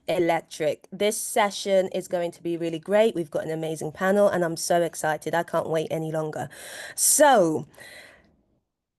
electric. This session is going to be really great. We've got an amazing panel, and I'm so excited. I can't wait any longer. So,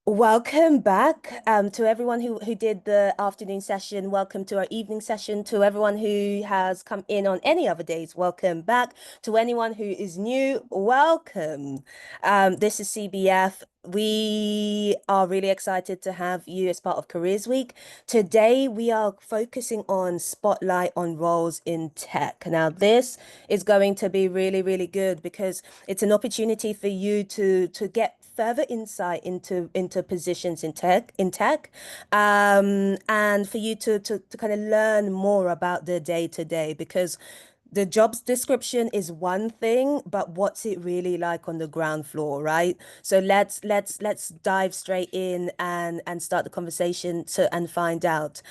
welcome back to everyone who did the afternoon session. Welcome to our evening session. To everyone who has come in on any other days, welcome back. To anyone who is new, welcome. This is CBF. We are really excited to have you as part of Careers Week. Today, we are focusing on spotlight on roles in tech. Now, this is going to be really, really good because it's an opportunity for you to get further insight into positions in tech, and for you to kind of learn more about the day to day, because the jobs description is one thing, but what's it really like on the ground floor, right? So let's dive straight in and start the conversation and find out.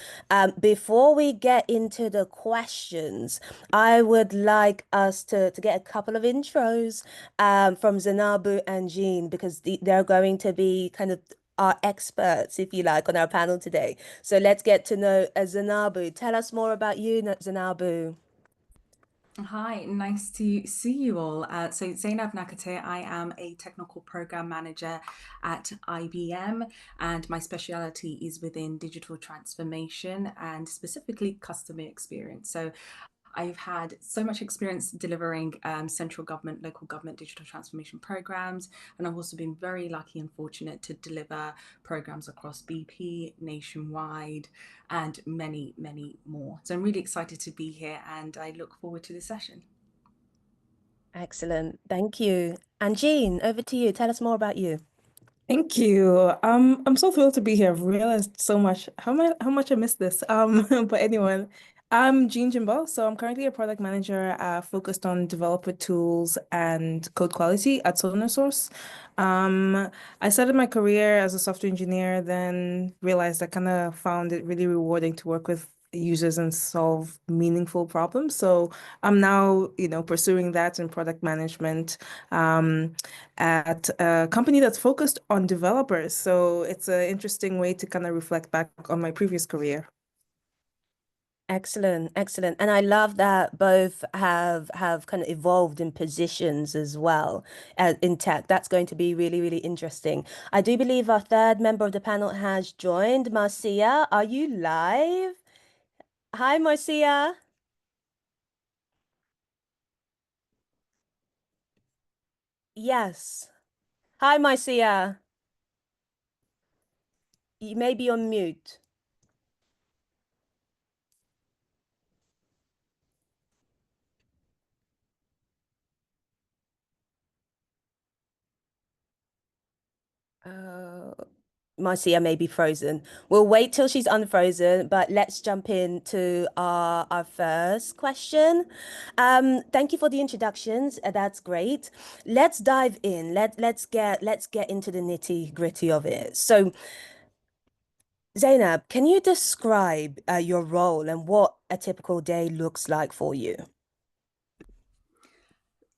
Before we get into the questions, I would like us to get a couple of intros from Zanabu and Jean, because they're going to be kind of our experts, if you like, on our panel today. So let's get to know Zanabu. Tell us more about you, Zanabu. Hi, nice to see you all. So Zainab Nakate, I am a technical program manager at IBM, and my specialty is within digital transformation and specifically customer experience. So I've had so much experience delivering central government, local government digital transformation programs, and I've also been very lucky and fortunate to deliver programs across BP, nationwide, and many, many more. So I'm really excited to be here and I look forward to this session. Excellent. Thank you. And Jean, over to you. Tell us more about you. Thank you. I'm so thrilled to be here. I've realized so much how much I missed this. But anyway, I'm Jean Jimbo. So I'm currently a product manager focused on developer tools and code quality at SonarSource. I started my career as a software engineer, then realized I kind of found it really rewarding to work with users and solve meaningful problems. So I'm now, pursuing that in product management. At a company that's focused on developers. So it's an interesting way to kind of reflect back on my previous career. Excellent, excellent. And I love that both have kind of evolved in positions as well in tech. That's going to be really, really interesting. I do believe our third member of the panel has joined. Marcia, are you live? Hi, Marcia. Yes. Hi, Marcia. You may be on mute. Uh, Marcia may be frozen. We'll wait till she's unfrozen, but let's jump into our first question. Thank you for the introductions. That's great. Let's dive in. Let's get into the nitty-gritty of it. So, Zainab, can you describe your role and what a typical day looks like for you?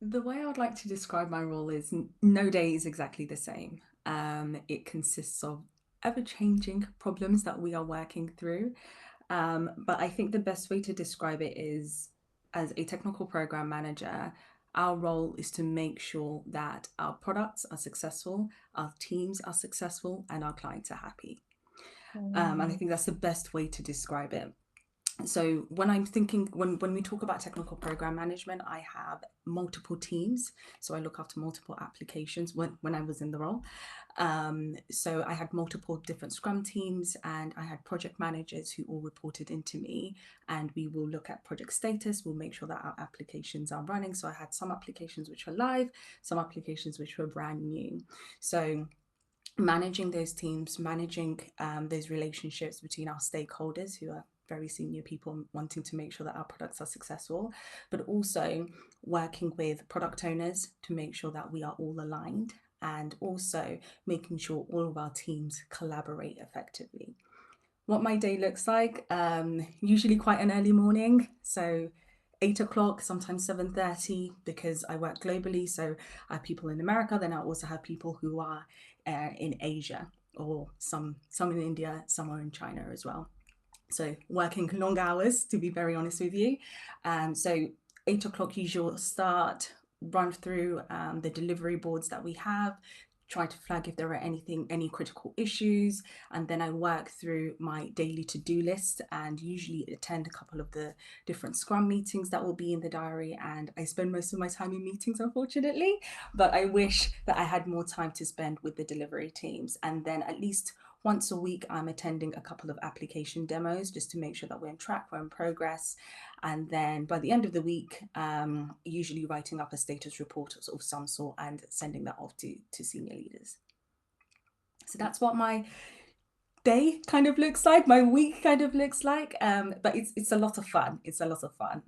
The way I would like to describe my role is no day is exactly the same. It consists of ever-changing problems that we are working through. But I think the best way to describe it is as a technical program manager, our role is to make sure that our products are successful, our teams are successful, and our clients are happy. And I think that's the best way to describe it. So when I'm thinking, when we talk about technical program management, I have multiple teams. So I look after multiple applications when I was in the role. So I had multiple different Scrum teams and I had project managers who all reported into me, and we will look at project status. We'll make sure that our applications are running. So I had some applications which were live, some applications which were brand new. So managing those teams, managing those relationships between our stakeholders who are very senior people wanting to make sure that our products are successful, but also working with product owners to make sure that we are all aligned, and also making sure all of our teams collaborate effectively. What my day looks like, usually quite an early morning. So 8 o'clock, sometimes 7:30, because I work globally. So I have people in America, then I also have people who are in Asia, or some in India, some are in China as well. So working long hours, to be very honest with you. So 8 o'clock usual start, run through the delivery boards that we have, try to flag if there are any critical issues, and then I work through my daily to-do list and usually attend a couple of the different Scrum meetings that will be in the diary. And I spend most of my time in meetings, unfortunately, but I wish that I had more time to spend with the delivery teams. And then at least once a week, I'm attending a couple of application demos just to make sure that we're on track, we're in progress. And then by the end of the week, usually writing up a status report of some sort and sending that off to senior leaders. So that's what my day kind of looks like, my week kind of looks like. But it's a lot of fun. It's a lot of fun.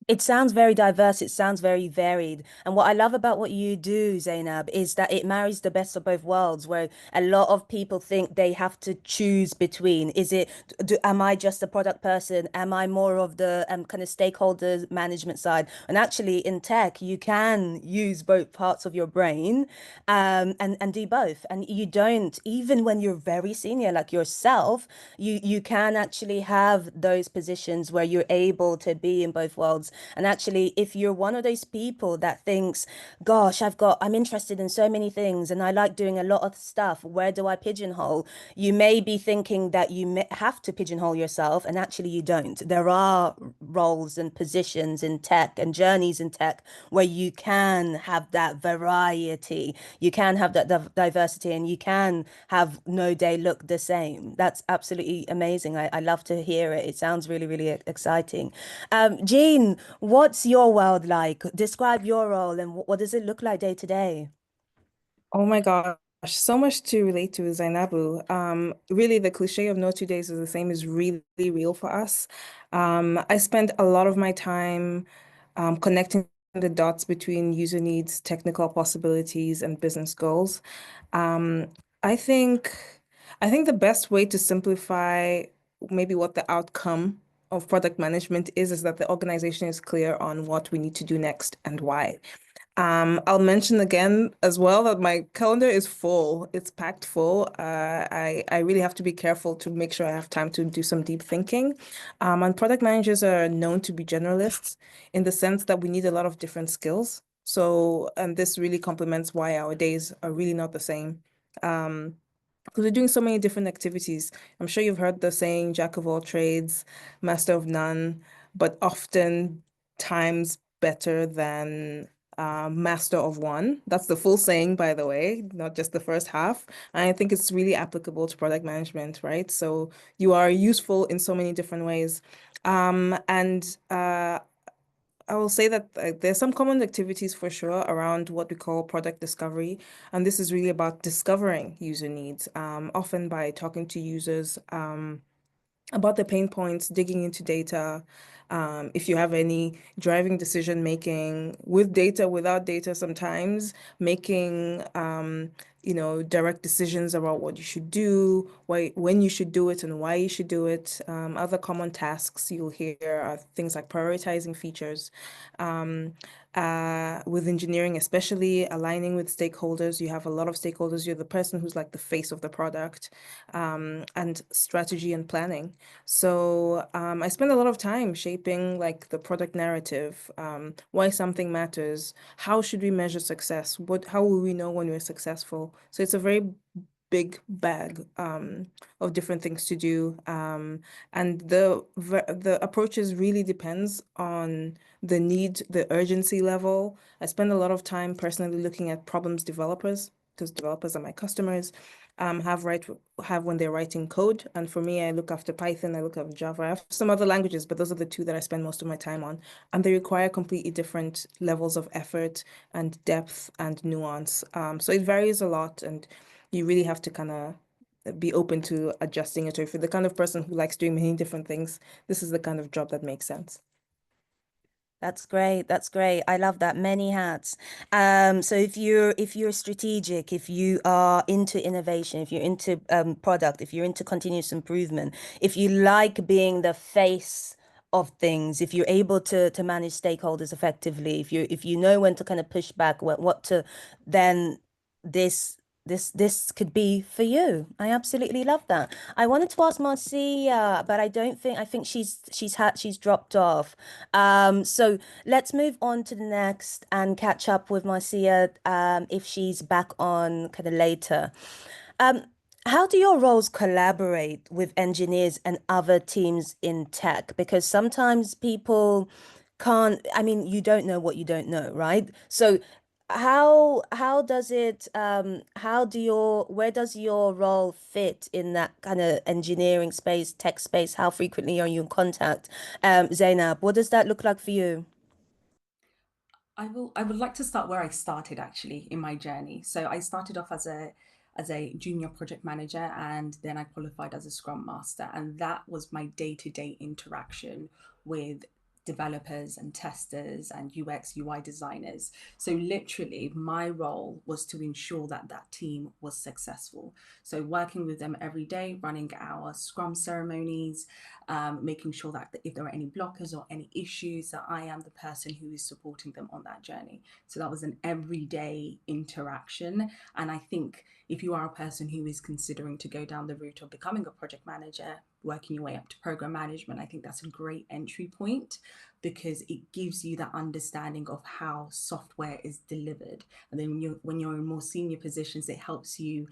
It sounds very diverse. It sounds very varied. And what I love about what you do, Zainab, is that it marries the best of both worlds, where a lot of people think they have to choose between, am I just a product person? Am I more of the kind of stakeholder management side? And actually in tech, you can use both parts of your brain and do both. And you don't, even when you're very senior, like yourself, you can actually have those positions where you're able to be in both worlds. And actually, if you're one of those people that thinks, gosh, I'm interested in so many things and I like doing a lot of stuff, where do I pigeonhole? You may be thinking that you may have to pigeonhole yourself, and actually you don't. There are roles and positions in tech and journeys in tech where you can have that variety, you can have that diversity, and you can have no day look the same. That's absolutely amazing. I love to hear it. It sounds really, really exciting. Jean, what's your world like? Describe your role and what does it look like day to day? Oh my gosh, so much to relate to Zainabu. Really, the cliche of no 2 days is the same is really real for us. I spend a lot of my time connecting the dots between user needs, technical possibilities, and business goals. Um, I think I think the best way to simplify maybe what the outcome of product management is that the organization is clear on what we need to do next and why. I'll mention again as well that my calendar is full. It's packed full. I really have to be careful to make sure I have time to do some deep thinking. And product managers are known to be generalists in the sense that we need a lot of different skills. So, and this really complements why our days are really not the same. Because we're doing so many different activities. I'm sure you've heard the saying, jack of all trades, master of none, but often times better than master of one. That's the full saying, by the way, not just the first half. And I think it's really applicable to product management, right? So you are useful in so many different ways. And I will say that there's some common activities for sure around what we call product discovery. And this is really about discovering user needs, often by talking to users. About the pain points, digging into data, if you have any driving decision making with data, without data, sometimes making direct decisions about what you should do, why, when you should do it, and why you should do it. Other common tasks you'll hear are things like prioritizing features. Um, with engineering, especially aligning with stakeholders, you have a lot of stakeholders. You're the person who's like the face of the product, and strategy and planning. So I spend a lot of time shaping like the product narrative, why something matters, how should we measure success, how will we know when we're successful? So it's a very big bag of different things to do. And the approaches really depends on the need, the urgency level. I spend a lot of time personally looking at problems developers, because developers are my customers, have when they're writing code. And for me, I look after Python, I look after Java. I have some other languages, but those are the two that I spend most of my time on. And they require completely different levels of effort and depth and nuance. So it varies a lot, and you really have to kind of be open to adjusting it. Or if you're the kind of person who likes doing many different things, this is the kind of job that makes sense. That's great. That's great. I love that. Many hats. So if you're strategic, if you are into innovation, if you're into product, if you're into continuous improvement, if you like being the face of things, if you're able to manage stakeholders effectively, if you know when to kind of push back, what to then this this could be for you. I absolutely love that. I wanted to ask Marcia, but I think she's dropped off. So let's move on to the next and catch up with Marcia if she's back on kind of later. Um, how do your roles collaborate with engineers and other teams in tech? Because sometimes people can't, I mean, you don't know what you don't know, right? So how does it how do your where does your role fit in that kind of engineering space, tech space? How frequently are you in contact? Zainab, what does that look like for you? I would like to start where I started actually in my journey. So I started off as a junior project manager, and then I qualified as a Scrum Master, and that was my day-to-day interaction with developers and testers and UX UI designers. So literally my role was to ensure that that team was successful. So working with them every day, running our Scrum ceremonies, making sure that if there are any blockers or any issues, that I am the person who is supporting them on that journey. So that was an everyday interaction. And I think if you are a person who is considering to go down the route of becoming a project manager, working your way up to program management, I think that's a great entry point because it gives you that understanding of how software is delivered. And then when you're in more senior positions, it helps you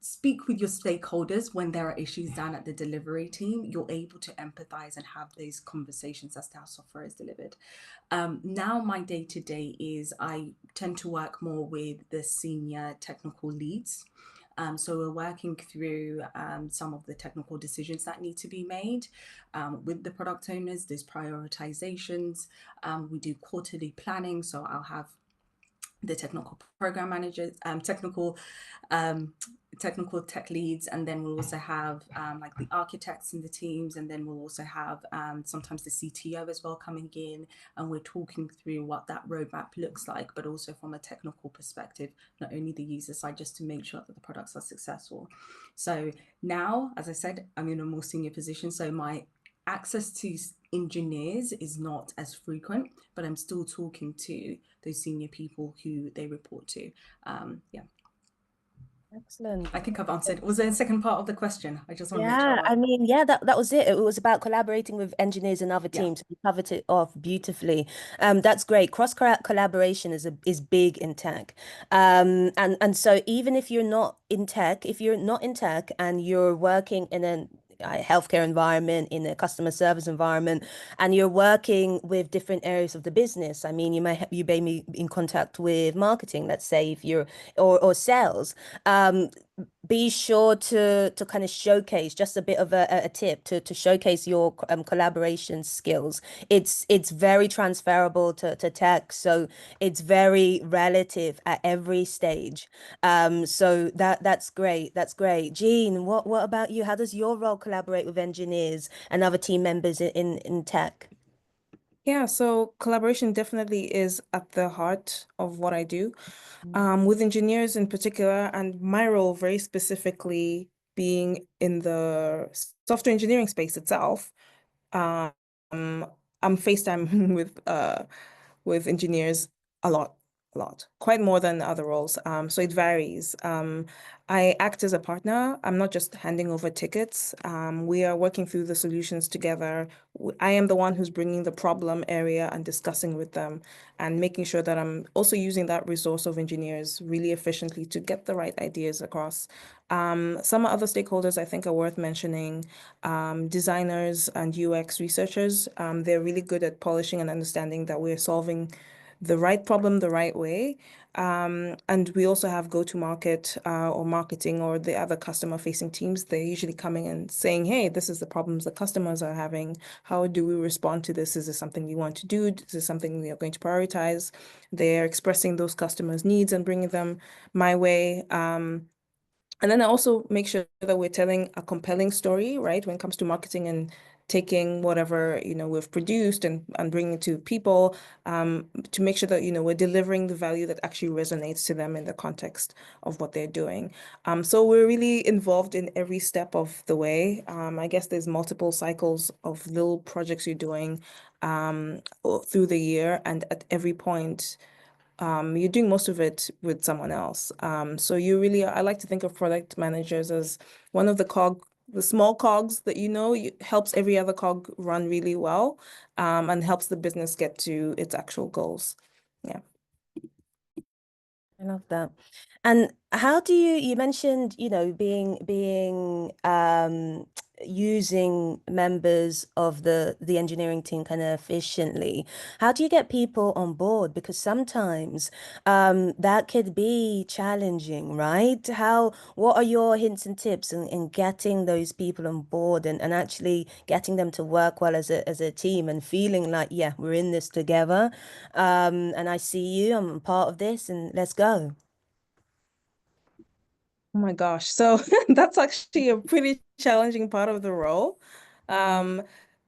speak with your stakeholders when there are issues down at the delivery team. You're able to empathize and have those conversations as to how software is delivered. Now my day to day is I tend to work more with the senior technical leads. So we're working through some of the technical decisions that need to be made with the product owners. There's prioritizations. We do quarterly planning. So I'll have the technical program managers, um, technical tech leads, and then we'll also have like the architects in the teams, and then we'll also have sometimes the CTO as well coming in, and we're talking through what that roadmap looks like, but also from a technical perspective, not only the user side, just to make sure that the products are successful. So now, as I said, I'm in a more senior position, so my access to engineers is not as frequent, but I'm still talking to those senior people who they report to. Yeah, Excellent. I think I've answered. Was there a second part of the question? I just want to make Yeah, sure. I mean, yeah, that was it. It was about collaborating with engineers and other Yeah. teams. You covered it off beautifully. That's great. Collaboration is big in tech. And so even if you're not in tech, if you're not in tech and you're working in a healthcare environment, in a customer service environment, and you're working with different areas of the business, I mean, you may be in contact with marketing, let's say, if you're or sales. Be sure to kind of showcase just a bit of a tip to showcase your collaboration skills. It's very transferable to tech, so it's very relative at every stage. So that's great. That's great. Jean, what about you? How does your role collaborate with engineers and other team members in tech? Yeah, so collaboration definitely is at the heart of what I do. With engineers in particular, and my role very specifically being in the software engineering space itself. Um, I'm FaceTime with engineers a lot, quite more than other roles. So it varies. I act as a partner. I'm not just handing over tickets. We are working through the solutions together. I am the one who's bringing the problem area and discussing with them and making sure that I'm also using that resource of engineers really efficiently to get the right ideas across. Some other stakeholders I think are worth mentioning, designers and UX researchers. They're really good at polishing and understanding that we're solving the right problem the right way. And we also have go-to-market or marketing or the other customer-facing teams. They're usually coming and saying, hey, this is the problems the customers are having. How do we respond to this? Is this something we want to do? Is this something we are going to prioritize? They're expressing those customers' needs and bringing them my way. And then I also make sure that we're telling a compelling story, right? When it comes to marketing and taking whatever, we've produced and bringing it to people, to make sure that, we're delivering the value that actually resonates to them in the context of what they're doing. So we're really involved in every step of the way. I guess there's multiple cycles of little projects you're doing through the year, and at every point, you're doing most of it with someone else. So you really, I like to think of product managers as one of the small cogs that helps every other cog run really well, and helps the business get to its actual goals. Yeah. I love that. And how do you mentioned, being using members of the engineering team kind of efficiently. How do you get people on board? Because sometimes that could be challenging, right? What are your hints and tips in getting those people on board and actually getting them to work well as a team and feeling like, yeah, we're in this together. And I see you, I'm a part of this, and let's go. Oh my gosh. So that's actually a pretty challenging part of the role. Um,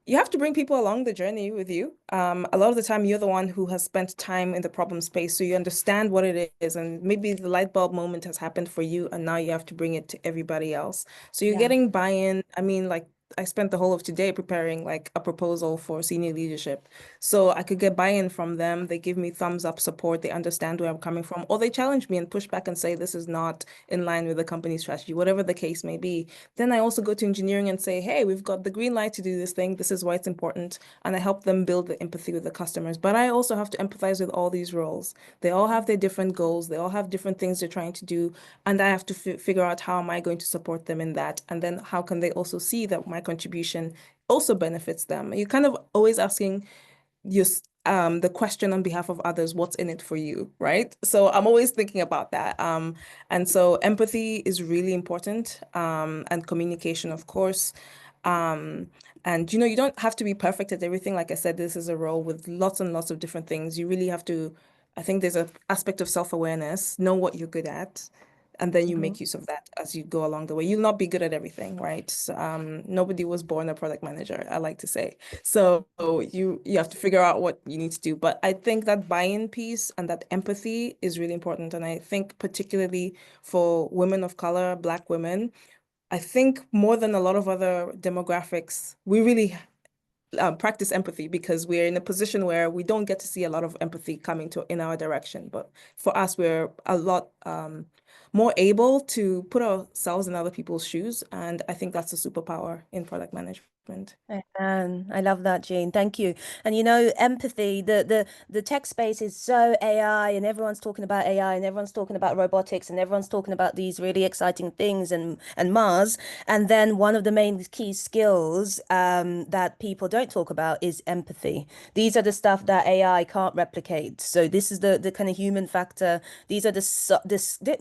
you have to bring people along the journey with you. A lot of the time, you're the one who has spent time in the problem space, so you understand what it is, and maybe the light bulb moment has happened for you, and now you have to bring it to everybody else. So you're Yeah. getting buy-in. I mean, like I spent the whole of today preparing like a proposal for senior leadership. So I could get buy-in from them. They give me thumbs up support. They understand where I'm coming from, or they challenge me and push back and say, this is not in line with the company strategy, whatever the case may be. Then I also go to engineering and say, hey, we've got the green light to do this thing. This is why it's important. And I help them build the empathy with the customers. But I also have to empathize with all these roles. They all have their different goals. They all have different things they're trying to do. And I have to figure out how am I going to support them in that? And then how can they also see that my contribution also benefits them? You're kind of always asking the question on behalf of others, what's in it for you, right? So I'm always thinking about that. And so empathy is really important, and communication, of course. Um, and you don't have to be perfect at everything. Like I said, this is a role with lots and lots of different things. You really have to, I think there's an aspect of self-awareness, know what you're good at, and then you Mhm. make use of that as you go along the way. You'll not be good at everything, right? So, nobody was born a product manager, I like to say. So you have to figure out what you need to do. But I think that buy-in piece and that empathy is really important. And I think particularly for women of color, Black women, I think more than a lot of other demographics, we really practice empathy because we're in a position where we don't get to see a lot of empathy coming to in our direction. But for us, we're a lot more able to put ourselves in other people's shoes. And I think that's a superpower in product management. And I love that, Jean. Thank you. And empathy, the tech space is so AI and everyone's talking about AI and everyone's talking about robotics and everyone's talking about these really exciting things and Mars. And then one of the main key skills that people don't talk about is empathy. These are the stuff that AI can't replicate. So this is the kind of human factor. These are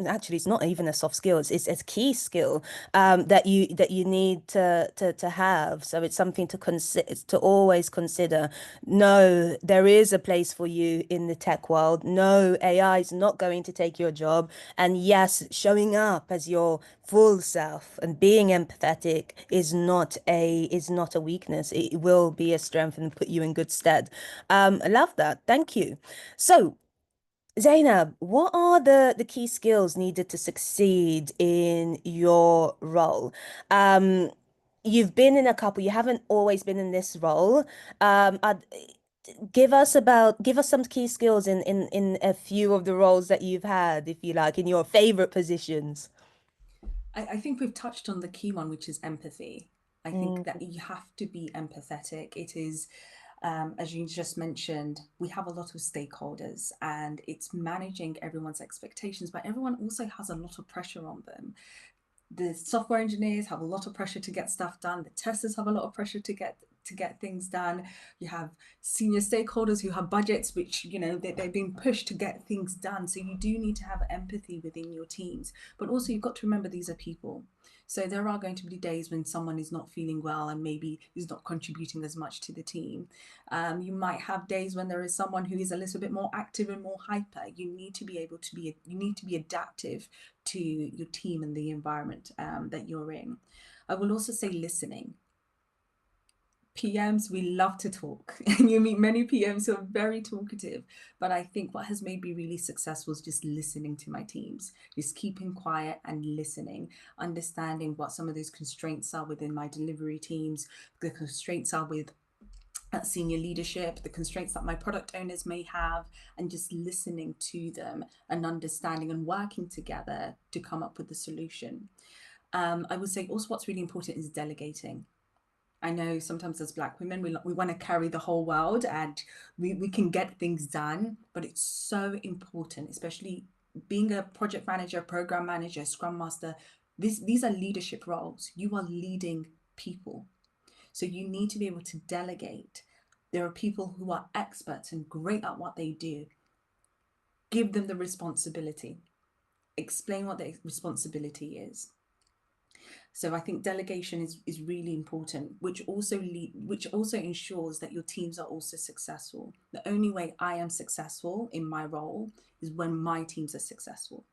actually it's not even a soft skill. It's a key skill that you need to have. So it's something to consider, to always consider. No, there is a place for you in the tech world. No, AI is not going to take your job. And yes, showing up as your full self and being empathetic is not a weakness. It will be a strength and put you in good stead. I love that. Thank you. So Zainab, what are the key skills needed to succeed in your role? Um, you've been in a couple, you haven't always been in this role. Give us some key skills in a few of the roles that you've had, if you like, in your favorite positions. I think we've touched on the key one, which is empathy. I think Mm, that you have to be empathetic. It is, as you just mentioned, we have a lot of stakeholders and it's managing everyone's expectations, but everyone also has a lot of pressure on them. The software engineers have a lot of pressure to get stuff done. The testers have a lot of pressure to get things done. You have senior stakeholders who have budgets, which they're being pushed to get things done. So you do need to have empathy within your teams, but also you've got to remember these are people. So there are going to be days when someone is not feeling well and maybe is not contributing as much to the team. You might have days when there is someone who is a little bit more active and more hyper. You need to be able to be, you need to be adaptive to your team and the environment that you're in. I will also say listening. PMs, we love to talk, and you meet many PMs who are very talkative. But I think what has made me really successful is just listening to my teams, just keeping quiet and listening, understanding what some of those constraints are within my delivery teams, the constraints are with at senior leadership, the constraints that my product owners may have, and just listening to them and understanding and working together to come up with the solution. I would say also what's really important is delegating. I know sometimes as Black women, we want to carry the whole world and we can get things done, but it's so important, especially being a project manager, program manager, scrum master. These are leadership roles. You are leading people. So you need to be able to delegate. There are people who are experts and great at what they do. Give them the responsibility. Explain what the responsibility is. So I think delegation is really important, which also ensures that your teams are also successful. The only way I am successful in my role is when my teams are successful.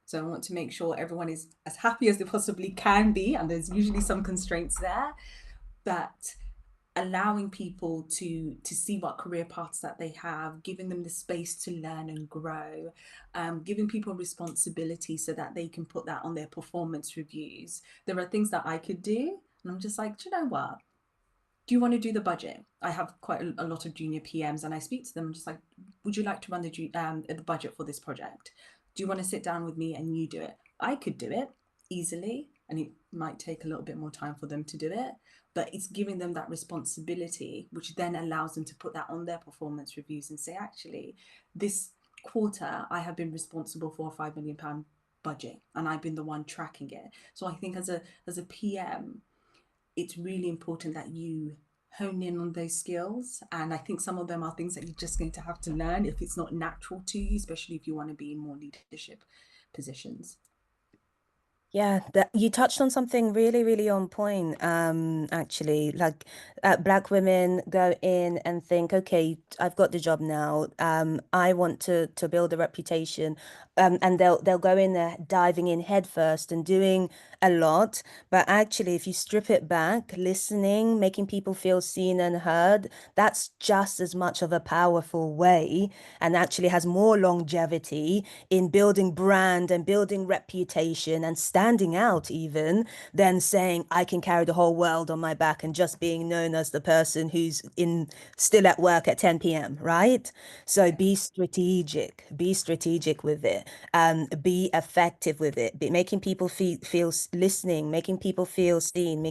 So I want to make sure everyone is as happy as they possibly can be, and there's usually some constraints there, but allowing people to see what career paths that they have, giving them the space to learn and grow, giving people responsibility so that they can put that on their performance reviews. There are things that I could do, and I'm just like, do you know what? Do you want to do the budget? I have quite a lot of junior PMs, and I speak to them. I'm just like, would you like to run the budget for this project? Do you want to sit down with me and you do it? I could do it easily, and it might take a little bit more time for them to do it, but it's giving them that responsibility, which then allows them to put that on their performance reviews and say, actually, this quarter I have been responsible for a £5 million budget, and I've been the one tracking it. So I think as a PM, it's really important that you hone in on those skills. And I think some of them are things that you're just going to have to learn if it's not natural to you, especially if you want to be in more leadership positions. Yeah, that you touched on something really, really on point. Actually, like Black women go in and think, okay, I've got the job now. I want to build a reputation. And they'll go in there diving in head first and doing a lot. But actually, if you strip it back, listening, making people feel seen and heard, that's just as much of a powerful way and actually has more longevity in building brand and building reputation and standing out even than saying I can carry the whole world on my back and just being known as the person who's in still at work at 10 p.m., right? So be strategic with it, be effective with it, making people feel listening, making people feel seen,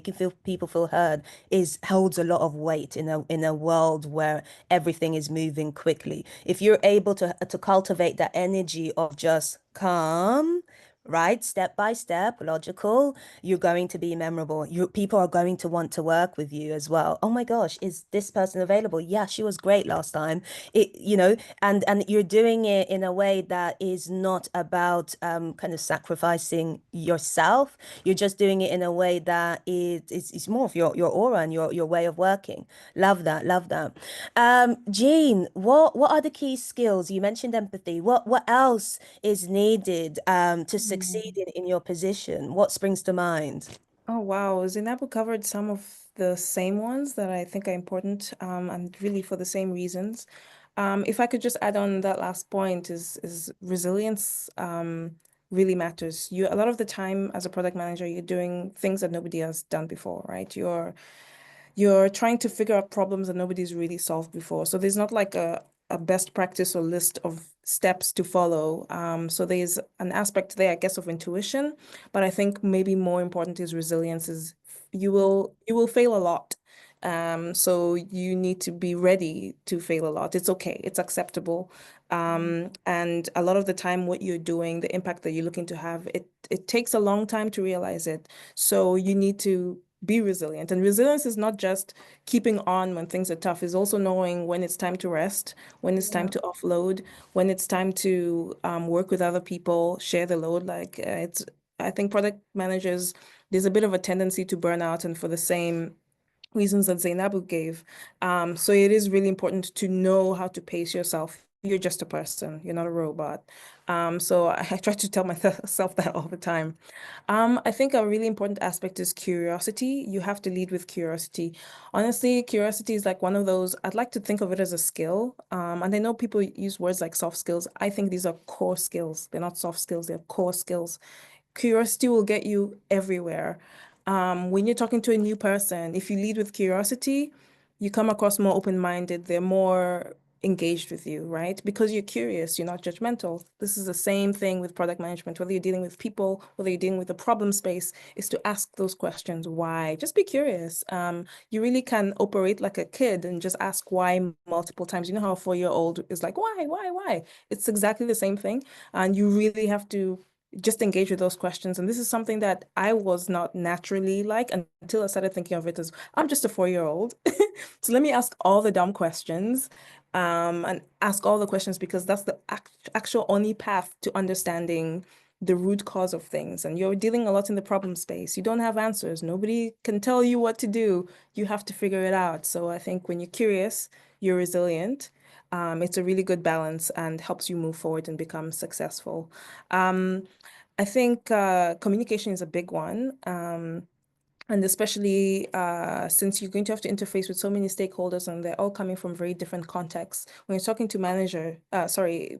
people feel heard is holds a lot of weight in a world where everything is moving quickly. If you're able to cultivate that energy of just calm, right, step by step, logical, you're going to be memorable. People are going to want to work with you as well. Oh my gosh, is this person available? Yeah, she was great last time. And you're doing it in a way that is not about kind of sacrificing yourself. You're just doing it in a way that is more of your aura and your way of working. Love that, love that. Jean, what are the key skills? You mentioned empathy. What else is needed to succeed in your position? What springs to mind? Oh wow, Zainabu covered some of the same ones that I think are important, and really for the same reasons. If I could just add on that last point is resilience really matters. A lot of the time as a product manager, you're doing things that nobody has done before, right? You're trying to figure out problems that nobody's really solved before. So there's not like a best practice or list of steps to follow. So there's an aspect there, I guess, of intuition, but I think maybe more important is resilience is you will fail a lot. So you need to be ready to fail a lot. It's okay, it's acceptable. And a lot of the time what you're doing, the impact that you're looking to have, it takes a long time to realize it. So you need to be resilient. And resilience is not just keeping on when things are tough, is also knowing when it's time to rest, when it's time Yeah. to offload, when it's time to work with other people, share the load. I think product managers, there's a bit of a tendency to burn out, and for the same reasons that Zainabu gave. So it is really important to know how to pace yourself. You're just a person, you're not a robot. So I try to tell myself that all the time. I think a really important aspect is curiosity. You have to lead with curiosity. Honestly, curiosity is like one of those, I'd like to think of it as a skill. And I know people use words like soft skills. I think these are core skills. They're not soft skills, they're core skills. Curiosity will get you everywhere. When you're talking to a new person, if you lead with curiosity, you come across more open-minded, they're more engaged with you, right? Because you're curious, you're not judgmental. This is the same thing with product management, whether you're dealing with people, whether you're dealing with a problem space, is to ask those questions. Why? Just be curious. You really can operate like a kid and just ask why multiple times. You know how a 4-year-old is like, why? It's exactly the same thing. And you really have to just engage with those questions. And this is something that I was not naturally like until I started thinking of it as I'm just a 4-year-old. So let me ask all the dumb questions, and ask all the questions because that's the actual only path to understanding the root cause of things. And you're dealing a lot in the problem space. You don't have answers. Nobody can tell you what to do. You have to figure it out. So I think when you're curious, you're resilient. It's a really good balance and helps you move forward and become successful. I think communication is a big one. And especially since you're going to have to interface with so many stakeholders and they're all coming from very different contexts. When you're talking to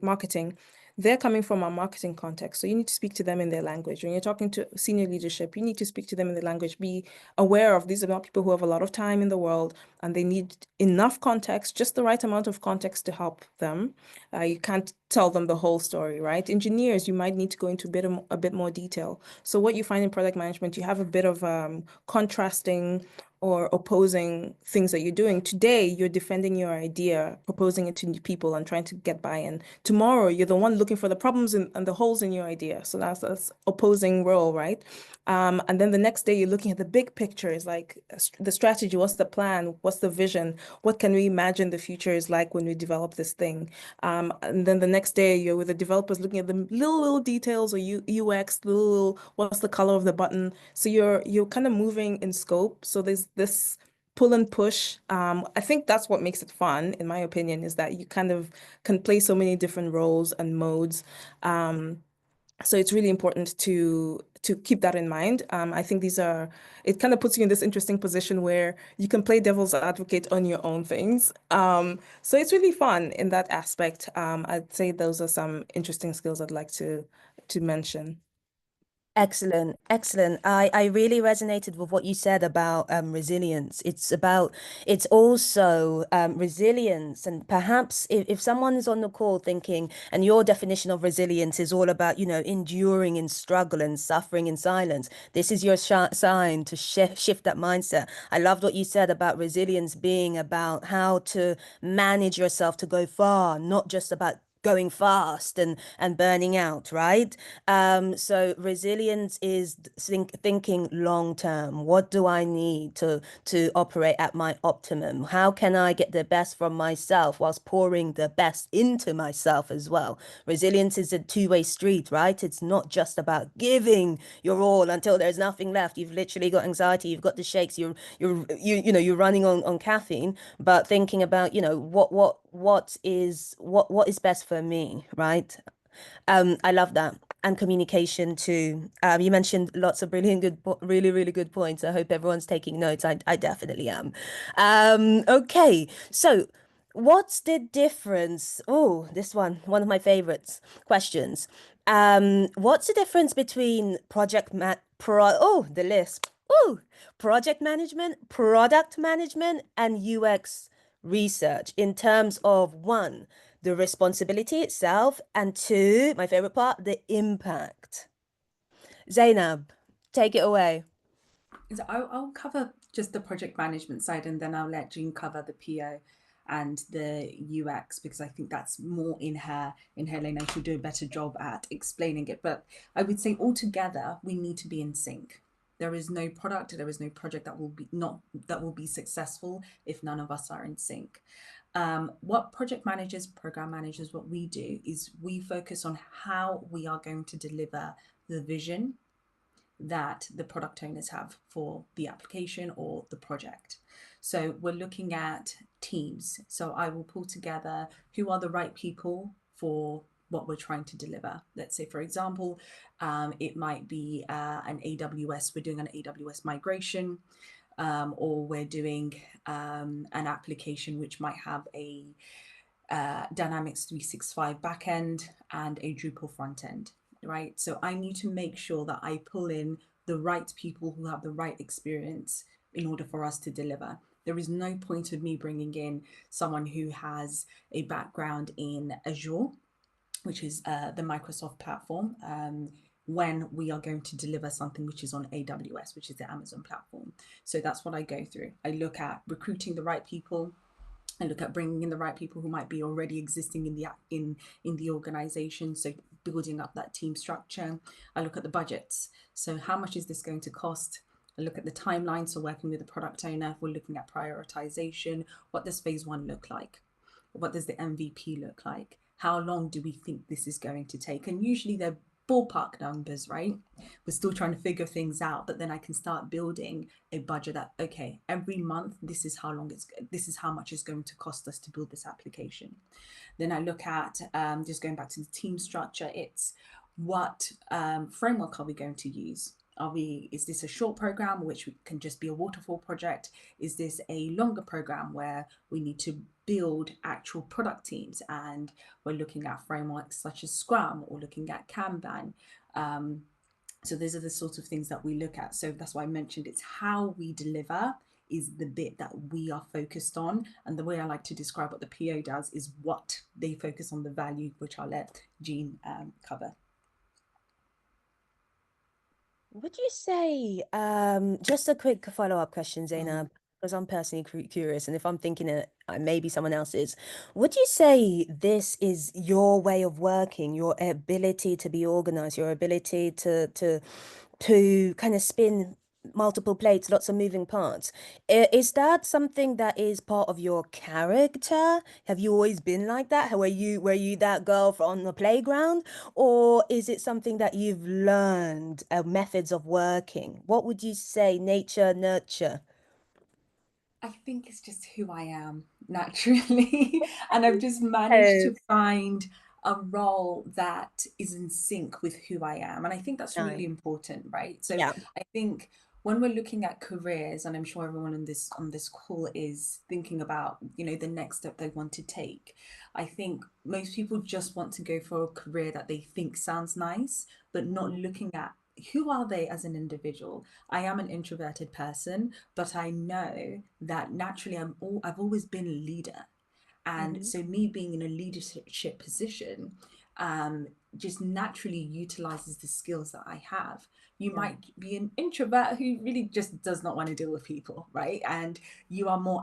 marketing, they're coming from a marketing context. So you need to speak to them in their language. When you're talking to senior leadership, you need to speak to them in their language. Be aware of these are not people who have a lot of time in the world and they need enough context, just the right amount of context to help them. You can't tell them the whole story, right? Engineers, you might need to go into a bit more detail. So what you find in product management, you have a bit of contrasting or opposing things that you're doing. Today, you're defending your idea, proposing it to new people and trying to get buy-in. Tomorrow, you're the one looking for the problems and the holes in your idea. So that's opposing role, right? And then the next day, you're looking at the big picture. It's like the strategy, what's the plan? What's the vision? What can we imagine the future is like when we develop this thing? And then the next day, you're with the developers looking at the little details or UX, what's the color of the button. So you're kind of moving in scope. So there's this pull and push. I think that's what makes it fun, in my opinion, is that you kind of can play so many different roles and modes. So it's really important to keep that in mind. I think it kind of puts you in this interesting position where you can play devil's advocate on your own things. So it's really fun in that aspect. I'd say those are some interesting skills I'd like to mention. Excellent, excellent. I really resonated with what you said about resilience. It's also resilience. And perhaps if someone is on the call thinking, and your definition of resilience is all about, enduring in struggle and suffering in silence, this is your sign to shift that mindset. I loved what you said about resilience being about how to manage yourself to go far, not just about going fast and burning out, right? So resilience is thinking long term. What do I need to operate at my optimum? How can I get the best from myself whilst pouring the best into myself as well? Resilience is a two-way street, right? It's not just about giving your all until there's nothing left. You've literally got anxiety, you've got the shakes, you're running on caffeine, but thinking about, what is best for me, right? I love that. And communication too. You mentioned lots of really, really good points. I hope everyone's taking notes. I definitely am. Okay, so what's the difference? Oh, this one of my favorites questions. What's the difference between the list. Oh, project management, product management, and UX research in terms of one, the responsibility itself, and two, my favorite part, the impact. Zainab, take it away. So I'll cover just the project management side and then I'll let Jean cover the PO and the UX because I think that's more in her lane and she'll do a better job at explaining it. But I would say altogether we need to be in sync. There is no product, there is no project that will be successful if none of us are in sync. What project managers, program managers, what we do is we focus on how we are going to deliver the vision that the product owners have for the application or the project. So we're looking at teams. So I will pull together who are the right people for what we're trying to deliver. Let's say, for example, it might be we're doing an AWS migration, or we're doing an application which might have a Dynamics 365 backend and a Drupal frontend. Right? So I need to make sure that I pull in the right people who have the right experience in order for us to deliver. There is no point of me bringing in someone who has a background in Azure, which is the Microsoft platform, when we are going to deliver something which is on AWS, which is the Amazon platform. So that's what I go through. I look at recruiting the right people. I look at bringing in the right people who might be already existing in the organization. So building up that team structure. I look at the budgets. So how much is this going to cost? I look at the timeline. So working with the product owner, we're looking at prioritization. What does phase one look like? What does the MVP look like? How long do we think this is going to take? And usually they're ballpark numbers, right? We're still trying to figure things out, but then I can start building a budget that, okay, every month, this is how much it's going to cost us to build this application. Then I look at, just going back to the team structure, it's what framework are we going to use? Is this a short program, which can just be a waterfall project? Is this a longer program where we need to build actual product teams, and we're looking at frameworks such as Scrum or looking at Kanban? So these are the sorts of things that we look at. So that's why I mentioned it's how we deliver is the bit that we are focused on. And the way I like to describe what the PO does is what they focus on, the value, which I'll let Jean cover. Would you say, just a quick follow-up question, Zainab, because I'm personally curious, and if I'm thinking it, maybe someone else is, would you say this is your way of working, your ability to be organized, your ability to kind of spin multiple plates, lots of moving parts? Is that something that is part of your character? Have you always been like that? Were you that girl on the playground? Or is it something that you've learned, methods of working? What would you say, nature, nurture? I think it's just who I am naturally. And I've just managed to Yes. find a role that is in sync with who I am. And I think that's Nice. really important, right? So Yeah. I think when we're looking at careers, and I'm sure everyone on this call is thinking about, the next step they want to take. I think most people just want to go for a career that they think sounds nice, but not looking at who are they as an individual. I am an introverted person, but I know that naturally I've always been a leader. And Mhm. so me being in a leadership position just naturally utilizes the skills that I have. You Yeah. might be an introvert who really just does not want to deal with people, right? And you are more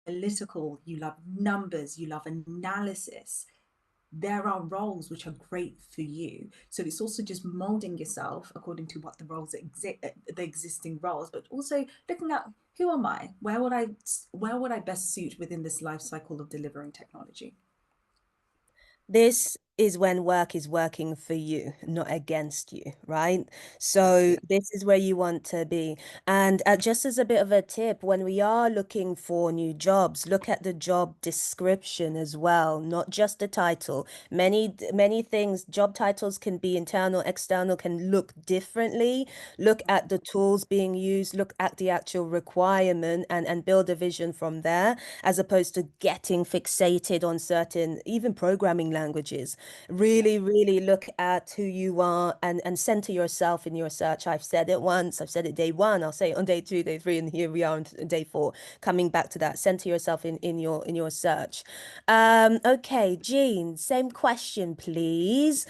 analytical, you love numbers, you love analysis. There are roles which are great for you. So it's also just molding yourself according to what the roles exist, the existing roles, but also looking at who am I? Where would I best suit within this life cycle of delivering technology? This is when work is working for you, not against you, right? So Absolutely. this is where you want to be. And just as a bit of a tip, when we are looking for new jobs, look at the job description as well, not just the title. Many things, job titles can be internal, external, can look differently. Look at the tools being used, look at the actual requirement, and build a vision from there, as opposed to getting fixated on certain, even programming languages. Really, really look at who you are, and center yourself in your search. I've said it once, I've said it day one, I'll say it on day two, day three, and here we are on day four. Coming back to that, center yourself in your search. Okay, Jean, same question, please.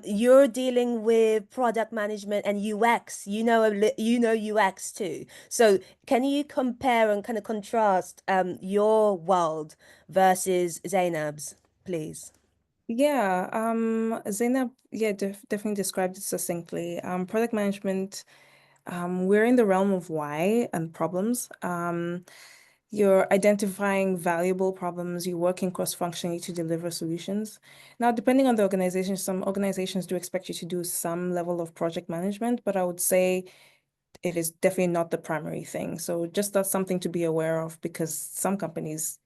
You're dealing with product management and UX. You know UX too. So can you compare and kind of contrast your world versus Zainab's, please? Yeah, Zainab, yeah, definitely described it succinctly. Product management, we're in the realm of why and problems. You're identifying valuable problems, you're working cross-functionally to deliver solutions. Now, depending on the organization, some organizations do expect you to do some level of project management, but I would say it is definitely not the primary thing. So just that's something to be aware of, because some companies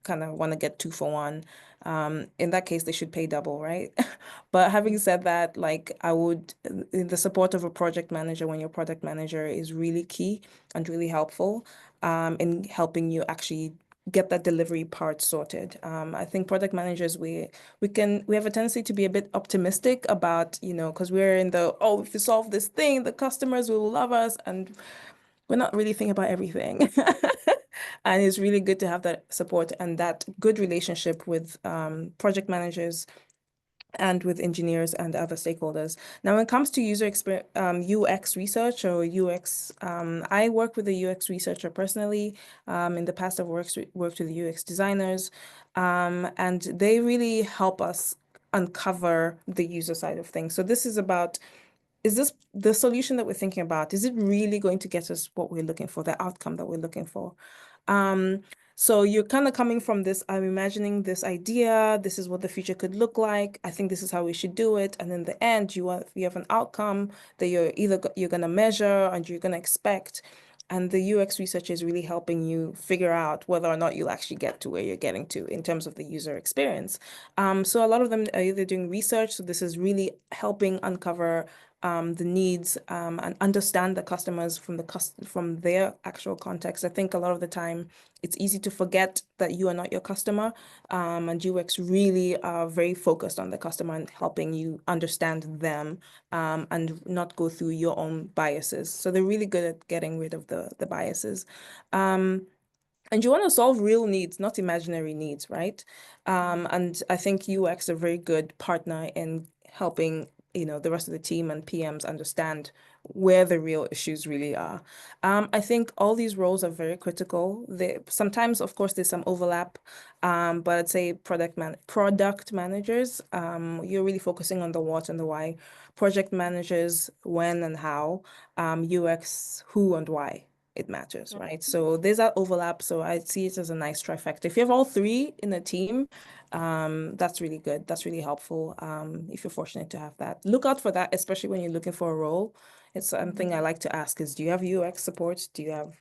kind of want to get two for one. In that case, they should pay double, right? But having said that, like the support of a project manager when your product manager is really key and really helpful in helping you actually get that delivery part sorted. I think product managers, we have a tendency to be a bit optimistic about, because we're in the, oh, if we solve this thing, the customers will love us, and we're not really thinking about everything. And it's really good to have that support and that good relationship with project managers and with engineers and other stakeholders. Now, when it comes to user experience, UX research or UX, I work with a UX researcher personally. In the past, I've worked with UX designers, and they really help us uncover the user side of things. So this is about, is this the solution that we're thinking about? Is it really going to get us what we're looking for, the outcome that we're looking for? So you're kind of coming from this, I'm imagining this idea, this is what the future could look like. I think this is how we should do it. And in the end, you have an outcome that you're going to measure and you're going to expect. And the UX research is really helping you figure out whether or not you'll actually get to where you're getting to in terms of the user experience. So a lot of them are either doing research. So this is really helping uncover the needs and understand the customers from their actual context. I think a lot of the time it's easy to forget that you are not your customer, and UX really are very focused on the customer and helping you understand them and not go through your own biases. So they're really good at getting rid of the biases. And you want to solve real needs, not imaginary needs, right? And I think UX are a very good partner in helping, the rest of the team and PMs understand where the real issues really are. I think all these roles are very critical. Sometimes, of course, there's some overlap, but I'd say product managers, you're really focusing on the what and the why. Project managers, when and how. UX, who and why it matters, right? So there's that overlap. So I see it as a nice trifecta. If you have all three in a team, that's really good. That's really helpful. If you're fortunate to have that, look out for that, especially when you're looking for a role. It's something I like to ask is, do you have UX support? Do you have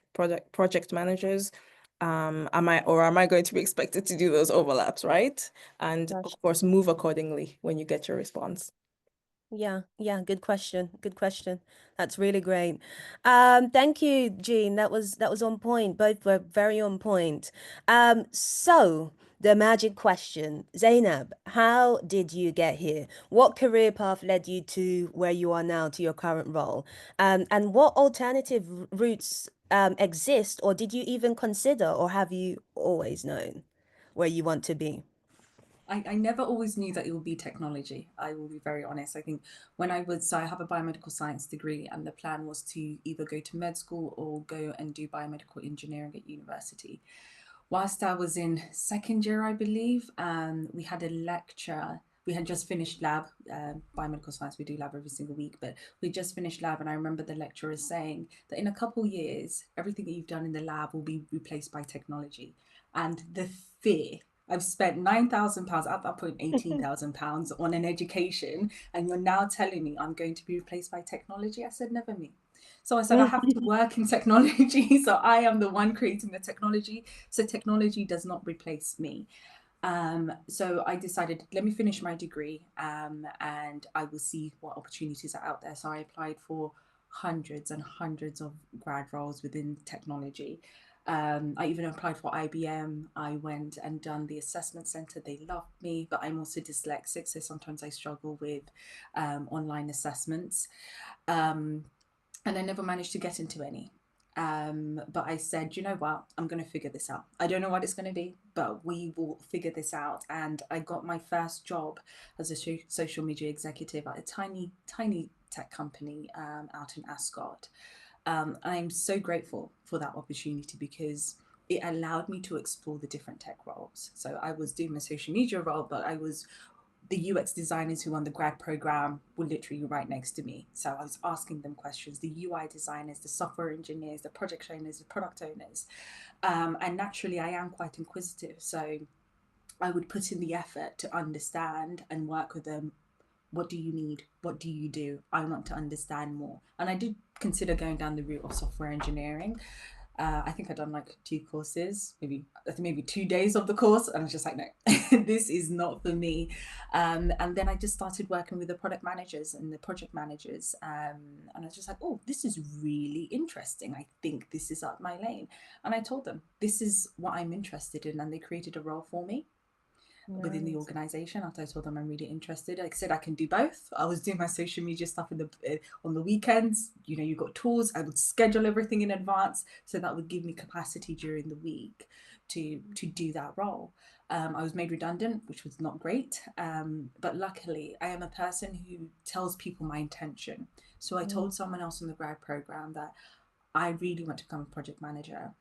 project managers? Am I going to be expected to do those overlaps, right? And Gosh. of course, move accordingly when you get your response. Yeah, good question. Good question. That's really great. Thank you, Jean. That was on point. Both were very on point. So the magic question, Zainab, how did you get here? What career path led you to where you are now, to your current role? And what alternative routes exist, or did you even consider, or have you always known where you want to be? I never always knew that it would be technology. I will be very honest. I think so I have a biomedical science degree, and the plan was to either go to med school or go and do biomedical engineering at university. Whilst I was in second year, I believe, we had a lecture. We had just finished lab, biomedical science, we do lab every single week, but we just finished lab. And I remember the lecturer saying that in a couple of years, everything that you've done in the lab will be replaced by technology. And the fear, I've spent £9,000, at that point £18,000 on an education, and you're now telling me I'm going to be replaced by technology? I said, never me. So I said, I have to work in technology. So I am the one creating the technology. So technology does not replace me. So I decided, let me finish my degree, and I will see what opportunities are out there. So I applied for hundreds and hundreds of grad roles within technology. I even applied for IBM. I went and done the assessment center. They loved me, but I'm also dyslexic, so sometimes I struggle with online assessments. And I never managed to get into any. But I said, you know what, I'm going to figure this out. I don't know what it's going to be, but we will figure this out. And I got my first job as a social media executive at a tiny tech company out in Ascot. I'm so grateful for that opportunity because it allowed me to explore the different tech roles. So I was doing my social media role, but the UX designers who run the grad program were literally right next to me. So I was asking them questions, the UI designers, the software engineers, the project owners, the product owners. And naturally, I am quite inquisitive. So I would put in the effort to understand and work with them. What do you need? What do you do? I want to understand more. And I did consider going down the route of software engineering. I think I'd done like 2 courses, maybe 2 days of the course, and I was just like, no, this is not for me. And then I just started working with the product managers and the project managers, and I was just like, oh, this is really interesting. I think this is up my lane. And I told them, this is what I'm interested in, and they created a role for me. within the Nice. organization after I told them I'm really interested. Like I said, I can do both. I was doing my social media stuff in the on the weekends. You know, you got tools. I would schedule everything in advance, so that would give me capacity during the week to do that role. I was made redundant, which was not great. But luckily, I am a person who tells people my intention. So I Mm. told someone else in the grad program that I really want to become a project manager.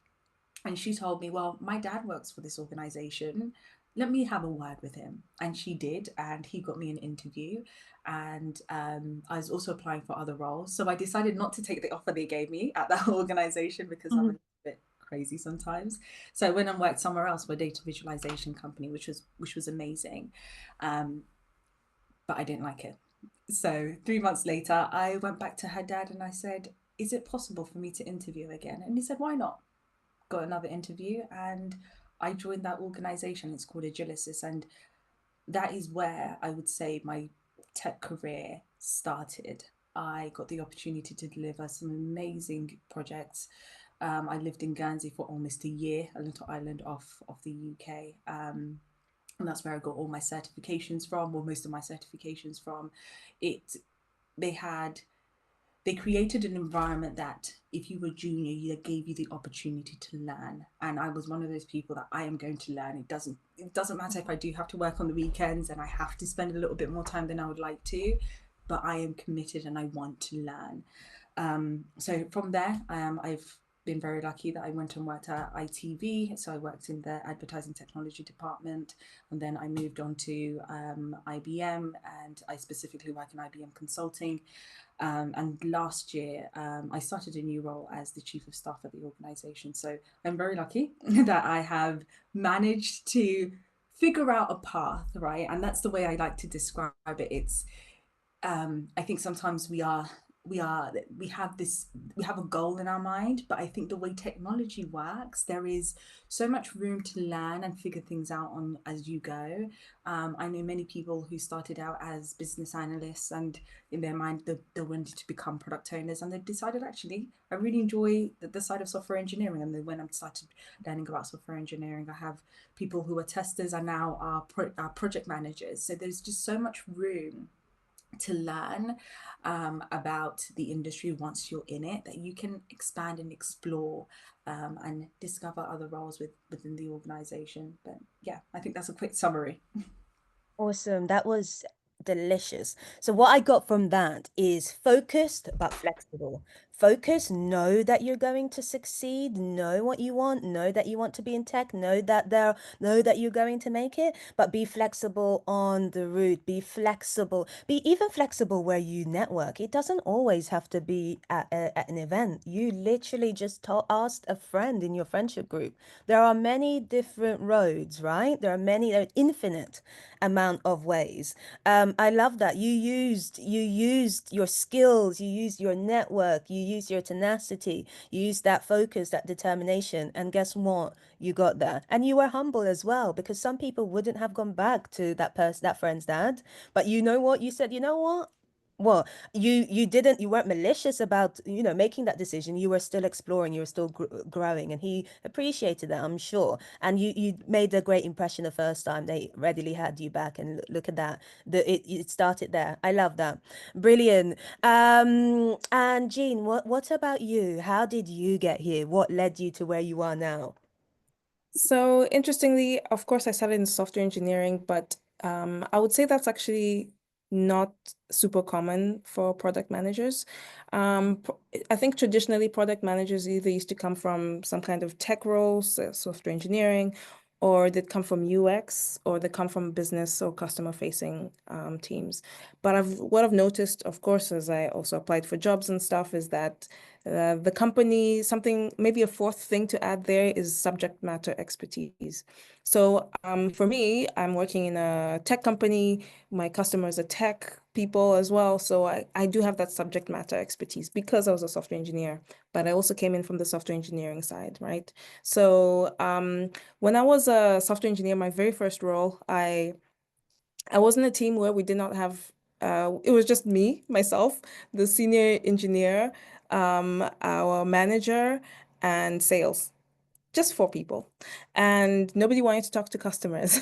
And she told me, well, my dad works for this organization. Let me have a word with him. And she did. And he got me an interview. And I was also applying for other roles. So I decided not to take the offer they gave me at that organization because I'm a Mhm. bit crazy sometimes. So I went and worked somewhere else for a data visualization company, which was amazing. Um, but I didn't like it. So 3 months later, I went back to her dad and I said, is it possible for me to interview again? And he said, why not? Got another interview and I joined that organization. It's called Agilicis. And that is where I would say my tech career started. I got the opportunity to deliver some amazing projects. I lived in Guernsey for almost a year, a little island off the UK. And that's where I got all my certifications from, or most of my certifications from. It they had they created an environment that if you were junior, they gave you the opportunity to learn. And I was one of those people that I am going to learn. It doesn't matter if I do have to work on the weekends and I have to spend a little bit more time than I would like to, but I am committed and I want to learn. So from there, I've been very lucky that I went and worked at ITV. So I worked in the advertising technology department, and then I moved on to IBM, and I specifically work in IBM consulting. And last year, I started a new role as the chief of staff at the organization. So I'm very lucky that I have managed to figure out a path, right? And that's the way I like to describe it. I think sometimes we have a goal in our mind, but I think the way technology works, there is so much room to learn and figure things out on as you go. I know many people who started out as business analysts, and in their mind they wanted to become product owners, and they decided, actually I really enjoy the side of software engineering, and then when I started learning about software engineering, I have people who are testers and now are project managers. So there's just so much room to learn about the industry once you're in it, that you can expand and explore and discover other roles within the organization. But yeah, I think that's a quick summary. Awesome. That was delicious. So what I got from that is focused but flexible. Focus, know that you're going to succeed, know what you want, know that you want to be in tech, know that you're going to make it, but be flexible on the route, be flexible, be even flexible where you network. It doesn't always have to be at an event. You literally just asked a friend in your friendship group. There are many different roads, right? There are infinite amount of ways. I love that you used your skills, you used your network, you used your tenacity, you used that focus, that determination, and guess what? You got there, and you were humble as well, because some people wouldn't have gone back to that friend's dad, but you know what? You said, you know what? Well, you weren't malicious about, making that decision. You were still exploring, you were still growing, and he appreciated that, I'm sure. And you made a great impression the first time. They readily had you back, and look at that. It started there. I love that. Brilliant. And Jean, what about you? How did you get here? What led you to where you are now? So interestingly, of course, I started in software engineering, but I would say that's actually not super common for product managers. I think traditionally product managers either used to come from some kind of tech roles, so software engineering, or they come from UX, or they come from business or customer facing teams. But what I've noticed, of course, as I also applied for jobs and stuff, is that the company, something, maybe a fourth thing to add there is subject matter expertise. So for me, I'm working in a tech company. My customers are tech people as well. So I do have that subject matter expertise because I was a software engineer, but I also came in from the software engineering side, right? So when I was a software engineer, my very first role, I was in a team where we did not have, it was just me, myself, the senior engineer, our manager, and sales, just four people. And nobody wanted to talk to customers.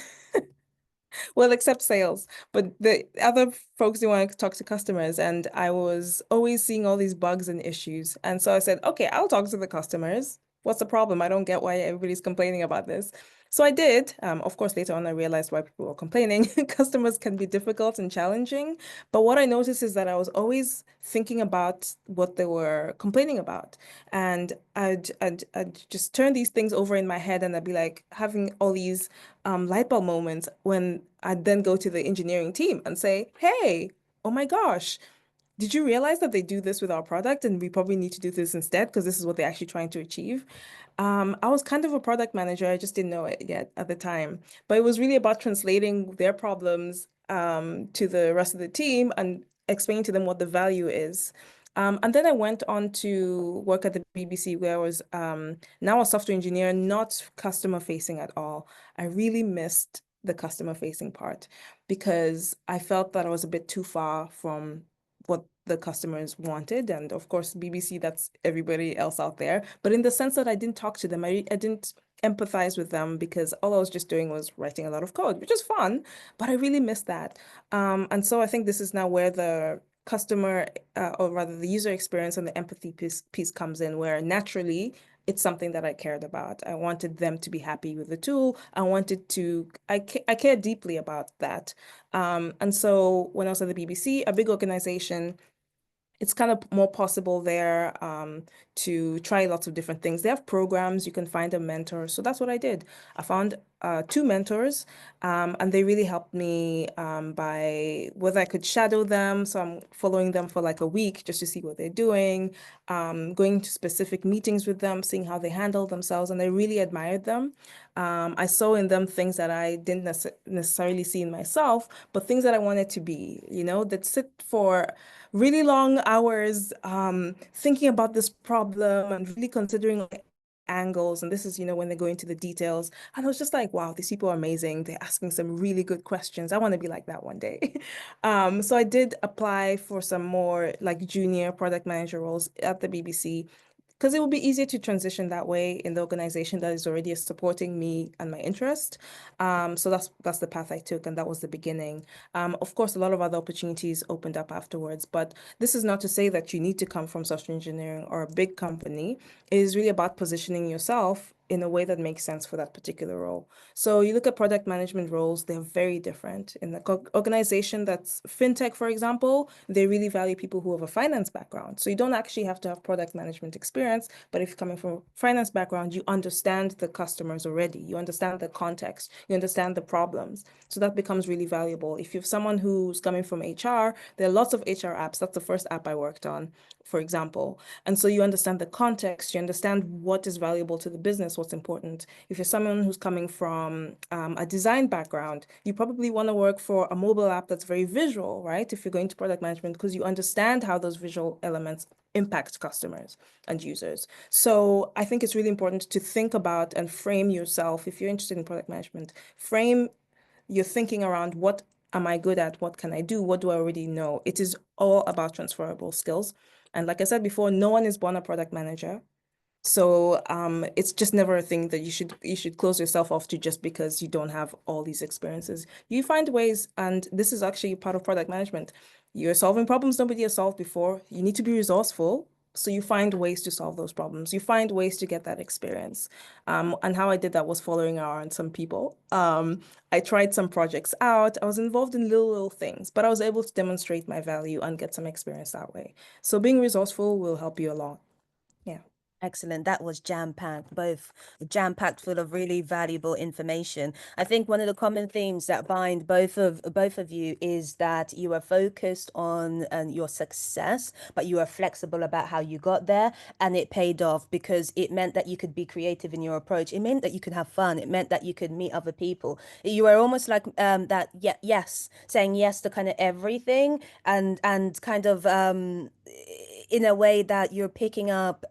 Well, except sales, but the other folks didn't want to talk to customers, and I was always seeing all these bugs and issues. And so I said, okay, I'll talk to the customers. What's the problem? I don't get why everybody's complaining about this. So I did. Of course, later on, I realized why people were complaining. Customers can be difficult and challenging, but what I noticed is that I was always thinking about what they were complaining about. And I'd just turn these things over in my head, and I'd be like having all these light bulb moments when I then go to the engineering team and say, hey, oh my gosh, did you realize that they do this with our product and we probably need to do this instead because this is what they're actually trying to achieve? I was kind of a product manager. I just didn't know it yet at the time. But it was really about translating their problems to the rest of the team and explaining to them what the value is. And then I went on to work at the BBC where I was now a software engineer, not customer facing at all. I really missed the customer facing part because I felt that I was a bit too far from what the customers wanted. And of course, BBC, that's everybody else out there. But in the sense that I didn't talk to them, I didn't empathize with them because all I was just doing was writing a lot of code, which is fun, but I really missed that. And so I think this is now where the customer, or rather the user experience and the empathy piece comes in, where naturally it's something that I cared about. I wanted them to be happy with the tool. I care deeply about that. And so when I was at the BBC, a big organization, it's kind of more possible there to try lots of different things. They have programs, you can find a mentor. So that's what I did. I found two mentors, and they really helped me by whether I could shadow them. So I'm following them for like a week just to see what they're doing, going to specific meetings with them, seeing how they handle themselves. And I really admired them. I saw in them things that I didn't necessarily see in myself, but things that I wanted to be, that sit for really long hours thinking about this problem and really considering angles. And this is, when they go into the details. And I was just like, wow, these people are amazing. They're asking some really good questions. I want to be like that one day. So I did apply for some more like junior product manager roles at the BBC because it will be easier to transition that way in the organization that is already supporting me and my interest. So that's the path I took, and that was the beginning. Of course, a lot of other opportunities opened up afterwards, but this is not to say that you need to come from software engineering or a big company. It is really about positioning yourself in a way that makes sense for that particular role. So you look at product management roles, they're very different. In the organization that's fintech, for example, they really value people who have a finance background. So you don't actually have to have product management experience, but if you're coming from a finance background, you understand the customers already. You understand the context, you understand the problems. So that becomes really valuable. If you have someone who's coming from HR, there are lots of HR apps. That's the first app I worked on, for example. And so you understand the context, you understand what is valuable to the business, what's important. If you're someone who's coming from a design background, you probably want to work for a mobile app that's very visual, right? If you're going to product management, because you understand how those visual elements impact customers and users. So I think it's really important to think about and frame yourself. If you're interested in product management, frame your thinking around what am I good at? What can I do? What do I already know? It is all about transferable skills. And like I said before, no one is born a product manager. So it's just never a thing that you should close yourself off to just because you don't have all these experiences. You find ways, and this is actually part of product management. You're solving problems nobody has solved before. You need to be resourceful. So you find ways to solve those problems. You find ways to get that experience. And how I did that was following around some people. I tried some projects out. I was involved in little things, but I was able to demonstrate my value and get some experience that way. So being resourceful will help you a lot. Yeah. Excellent. That was jam-packed, both jam-packed full of really valuable information. I think one of the common themes that bind both of you is that you are focused on your success, but you are flexible about how you got there, and it paid off because it meant that you could be creative in your approach. It meant that you could have fun. It meant that you could meet other people. You were almost like that, yes, saying yes to kind of everything, and kind of in a way that you're picking up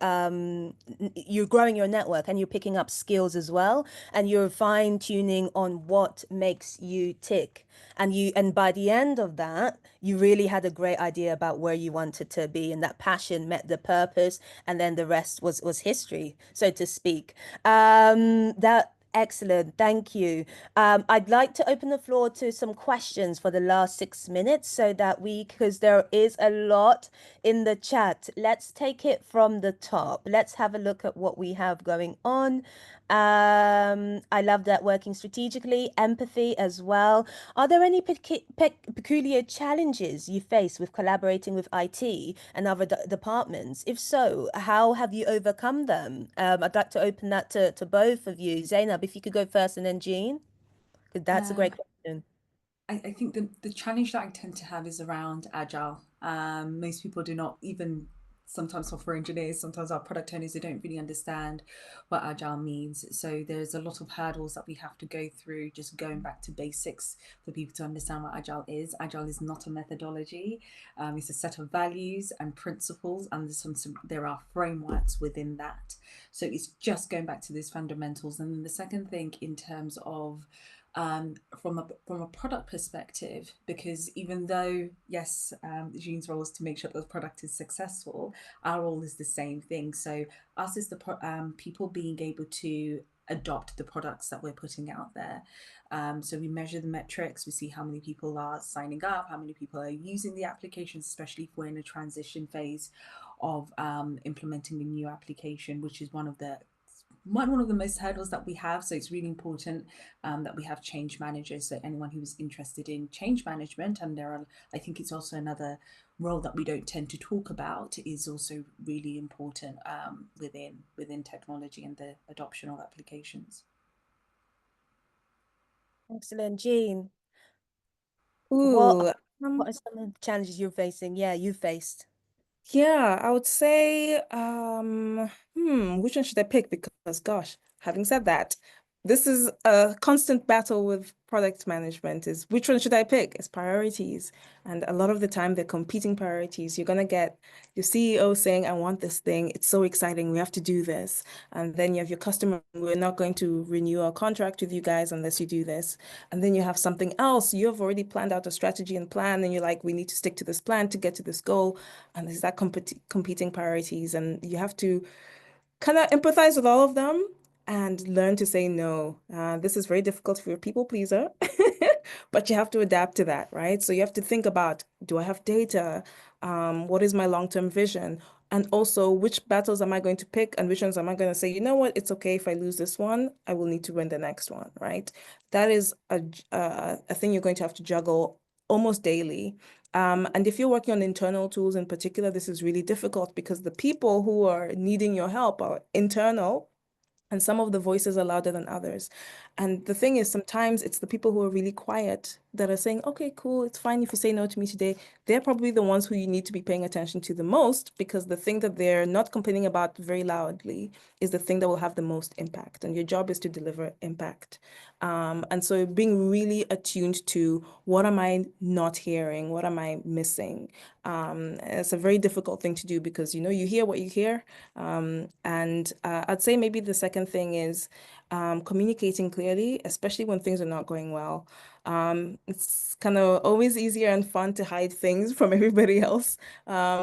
you're growing your network and you're picking up skills as well, and you're fine tuning on what makes you tick, and by the end of that you really had a great idea about where you wanted to be, and that passion met the purpose, and then the rest was history, so to speak. That Excellent, thank you. I'd like to open the floor to some questions for the last 6 minutes so that because there is a lot in the chat. Let's take it from the top. Let's have a look at what we have going on. I love that, working strategically, empathy as well. Are there any peculiar challenges you face with collaborating with IT and other departments? If so, how have you overcome them? I'd like to open that to both of you. Zainab, if you could go first, and then Jean, because that's a Um, great question. I think the challenge that I tend to have is around agile. Most people do not, even sometimes software engineers, sometimes our product owners, they don't really understand what agile means. So there's a lot of hurdles that we have to go through, just going back to basics for people to understand what agile is. Agile is not a methodology. It's a set of values and principles, and there are frameworks within that. So it's just going back to these fundamentals. And then the second thing, in terms of from a product perspective, because even though yes, Jean's role is to make sure that the product is successful, our role is the same thing. So us as the people being able to adopt the products that we're putting out there. So we measure the metrics, we see how many people are signing up, how many people are using the applications, especially if we're in a transition phase of implementing a new application, which is one of the most hurdles that we have. So it's really important that we have change managers. So anyone who's interested in change management, and I think it's also another role that we don't tend to talk about, is also really important within technology and the adoption of applications. Excellent, Jean. Ooh, What are some of the challenges you're facing? Yeah, you faced. yeah, I would say, which one should I pick? Because gosh, having said that, this is a constant battle with product management is which one should I pick? It's priorities. And a lot of the time they're competing priorities. You're gonna get your CEO saying, I want this thing. It's so exciting. We have to do this. And then you have your customer, we're not going to renew our contract with you guys unless you do this. And then you have something else. You've already planned out a strategy and plan, and you're like, we need to stick to this plan to get to this goal. And there's that competing priorities. And you have to kind of empathize with all of them and learn to say no. This is very difficult for a people pleaser, but you have to adapt to that, right? So you have to think about, do I have data? What is my long-term vision? And also, which battles am I going to pick and which ones am I going to say, you know what, it's okay if I lose this one, I will need to win the next one, right? That is a thing you're going to have to juggle almost daily. And if you're working on internal tools in particular, this is really difficult because the people who are needing your help are internal, and some of the voices are louder than others. And the thing is, sometimes it's the people who are really quiet that are saying, okay, cool, it's fine if you say no to me today. They're probably the ones who you need to be paying attention to the most, because the thing that they're not complaining about very loudly is the thing that will have the most impact. And your job is to deliver impact. And so being really attuned to, what am I not hearing? What am I missing? It's a very difficult thing to do because, you hear what you hear. And I'd say maybe the second thing is communicating clearly, especially when things are not going well. It's kind of always easier and fun to hide things from everybody else.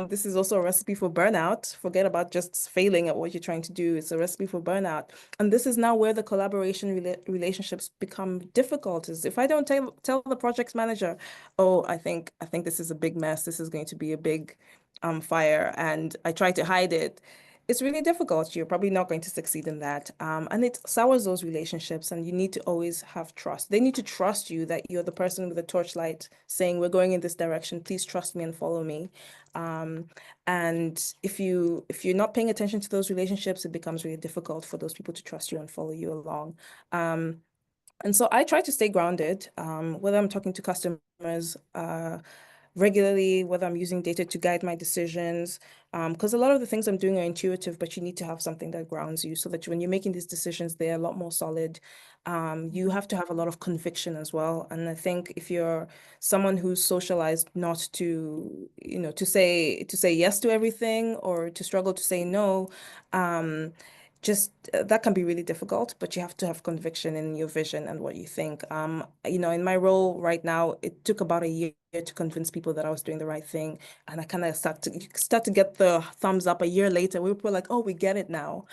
This is also a recipe for burnout. Forget about just failing at what you're trying to do. It's a recipe for burnout. And this is now where the collaboration relationships become difficult. Is if I don't tell the project manager, oh, I think this is a big mess. This is going to be a big fire, and I try to hide it. It's really difficult. You're probably not going to succeed in that. And it sours those relationships, and you need to always have trust. They need to trust you that you're the person with the torchlight saying, we're going in this direction. Please trust me and follow me. And if you're not paying attention to those relationships, it becomes really difficult for those people to trust you and follow you along. And so I try to stay grounded, whether I'm talking to customers, regularly, whether I'm using data to guide my decisions, because a lot of the things I'm doing are intuitive, but you need to have something that grounds you so that when you're making these decisions, they're a lot more solid. You have to have a lot of conviction as well. And I think if you're someone who's socialized not to, to say yes to everything, or to struggle to say no, just that can be really difficult, but you have to have conviction in your vision and what you think. In my role right now, it took about a year to convince people that I was doing the right thing. And I kind of start to get the thumbs up a year later. We were like, oh, we get it now.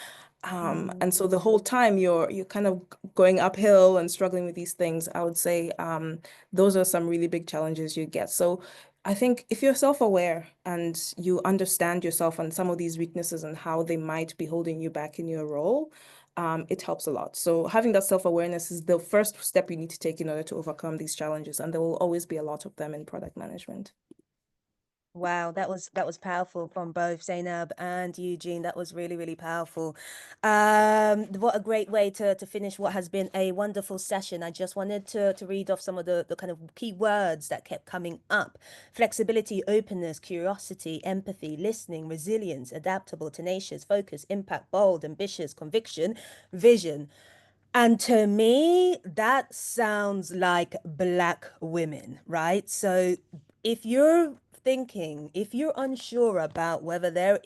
And so the whole time you're kind of going uphill and struggling with these things, I would say those are some really big challenges you get. So I think if you're self-aware and you understand yourself and some of these weaknesses and how they might be holding you back in your role, it helps a lot. So having that self-awareness is the first step you need to take in order to overcome these challenges, and there will always be a lot of them in product management. Wow, that was powerful from both Zainab and Eugene. That was really, really powerful. What a great way to finish what has been a wonderful session. I just wanted to read off some of the kind of key words that kept coming up. Flexibility, openness, curiosity, empathy, listening, resilience, adaptable, tenacious, focus, impact, bold, ambitious, conviction, vision. And to me, that sounds like Black women, right? So if you're thinking, if you're unsure about whether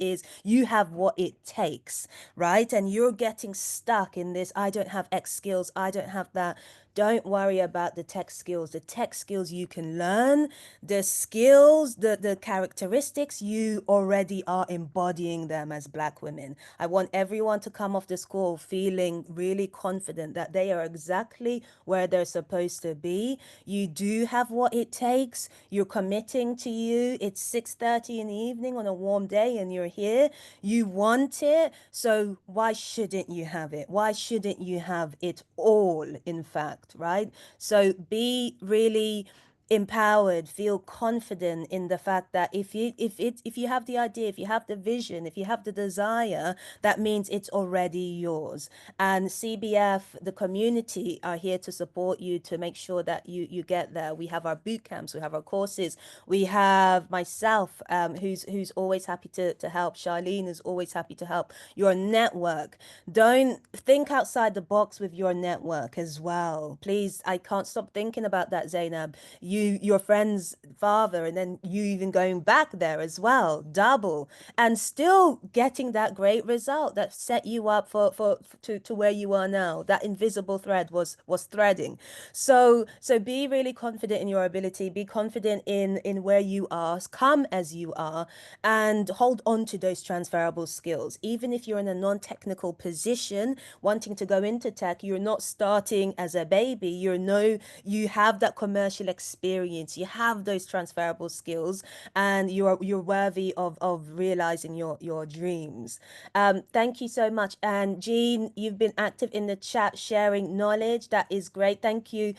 you have what it takes, right? And you're getting stuck in this, I don't have X skills, I don't have that. Don't worry about the tech skills. The tech skills you can learn, the skills, the characteristics, you already are embodying them as Black women. I want everyone to come off this call feeling really confident that they are exactly where they're supposed to be. You do have what it takes. You're committing to you. It's 6:30 in the evening on a warm day and you're here. You want it. So why shouldn't you have it? Why shouldn't you have it all, in fact, right? So be really empowered, feel confident in the fact that if you have the idea, if you have the vision, if you have the desire, that means it's already yours. And CBF, the community, are here to support you to make sure that you get there. We have our boot camps, we have our courses, we have myself, who's always happy to help. Charlene is always happy to help. Your network. Don't think outside the box with your network as well. Please, I can't stop thinking about that, Zainab. Your friend's father, and then you even going back there as well, double, and still getting that great result that set you up to where you are now. That invisible thread was threading. So be really confident in your ability, be confident in where you are, come as you are, and hold on to those transferable skills. Even if you're in a non-technical position wanting to go into tech, you're not starting as a baby. You have that commercial experience, you have those transferable skills, and you're worthy of realizing your dreams. Thank you so much. And Jean, you've been active in the chat sharing knowledge. That is great. Thank you.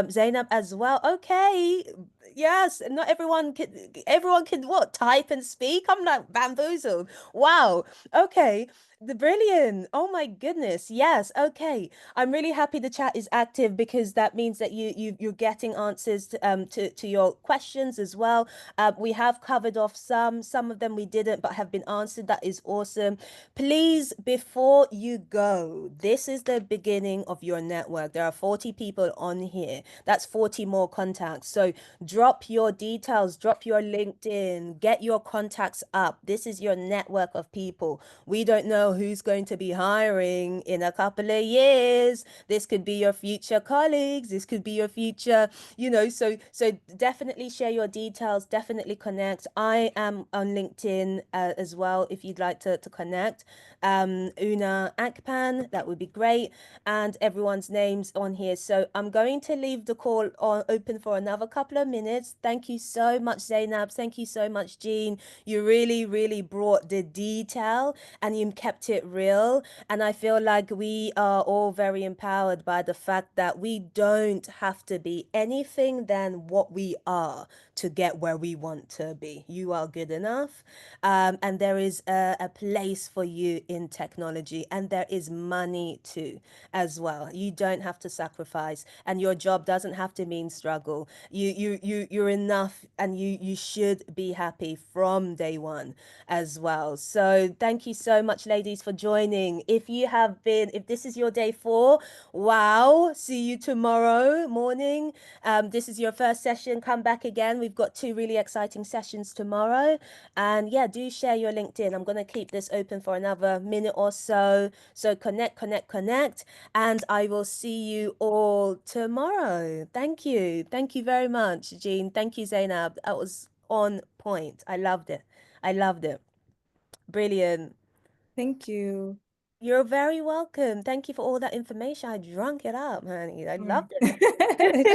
Zainab as well. Okay. Yes, not everyone can what, type and speak. I'm like bamboozled. Wow. Okay. The brilliant. Oh my goodness. Yes. Okay. I'm really happy the chat is active because that means that you're getting answers to your questions as well. We have covered off some of them we didn't, but have been answered. That is awesome. Please, before you go, this is the beginning of your network. There are 40 people on here. That's 40 more contacts. So drop your details, drop your LinkedIn, get your contacts up. This is your network of people. We don't know who's going to be hiring in a couple of years. This could be your future colleagues. This could be your future, so definitely share your details, definitely connect. I am on LinkedIn as well if you'd like to connect. Una Akpan, that would be great. And everyone's names on here. So I'm going to leave the call open for another couple of minutes. Thank you so much, Zainab. Thank you so much, Jean. You really, really brought the detail and you kept it real. And I feel like we are all very empowered by the fact that we don't have to be anything than what we are to get where we want to be. You are good enough. And there is a place for you in technology, and there is money too as well. You don't have to sacrifice, and your job doesn't have to mean struggle. You're enough, and you should be happy from day one as well. So thank you so much, ladies, for joining. If this is your day 4, wow, see you tomorrow morning. This is your first session, come back again. We've got 2 really exciting sessions tomorrow. And yeah, do share your LinkedIn. I'm going to keep this open for another minute or so. So connect. And I will see you all tomorrow. Thank you. Thank you very much, Jean. Thank you, Zainab. That was on point. I loved it. Brilliant. Thank you. You're very welcome. Thank you for all that information. I drunk it up, honey. I Mm. loved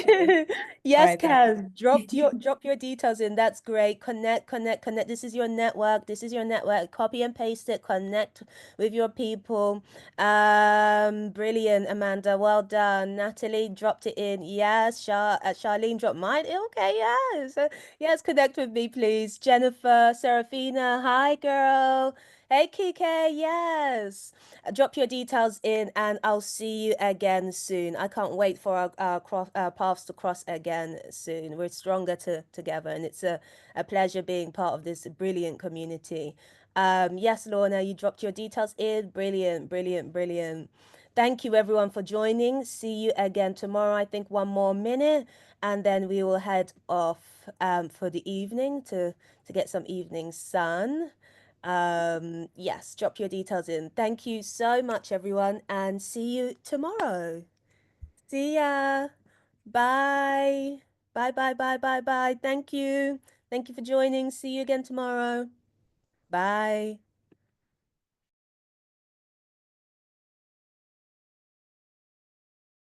Cheers. it. All Yes, right, thanks. Kaz, drop your details in. That's great. Connect, connect, connect. This is your network. This is your network. Copy and paste it. Connect with your people. Brilliant, Amanda. Well done. Natalie dropped it in. Yes, Charlene dropped mine. Okay, yes. Yes, connect with me, please. Jennifer, Serafina. Hi, girl. Hey, Kike. Yes. Drop your details in and I'll see you again soon. I can't wait for our paths to cross again soon. We're stronger together, and it's a pleasure being part of this brilliant community. Yes, Lorna, you dropped your details in. Brilliant, brilliant, brilliant. Thank you everyone for joining. See you again tomorrow. I think one more minute, and then we will head off for the evening to get some evening sun. Yes, drop your details in. Thank you so much, everyone, and see you tomorrow. See ya. Bye. Bye, bye, bye, bye, bye. Thank you. Thank you for joining. See you again tomorrow. Bye.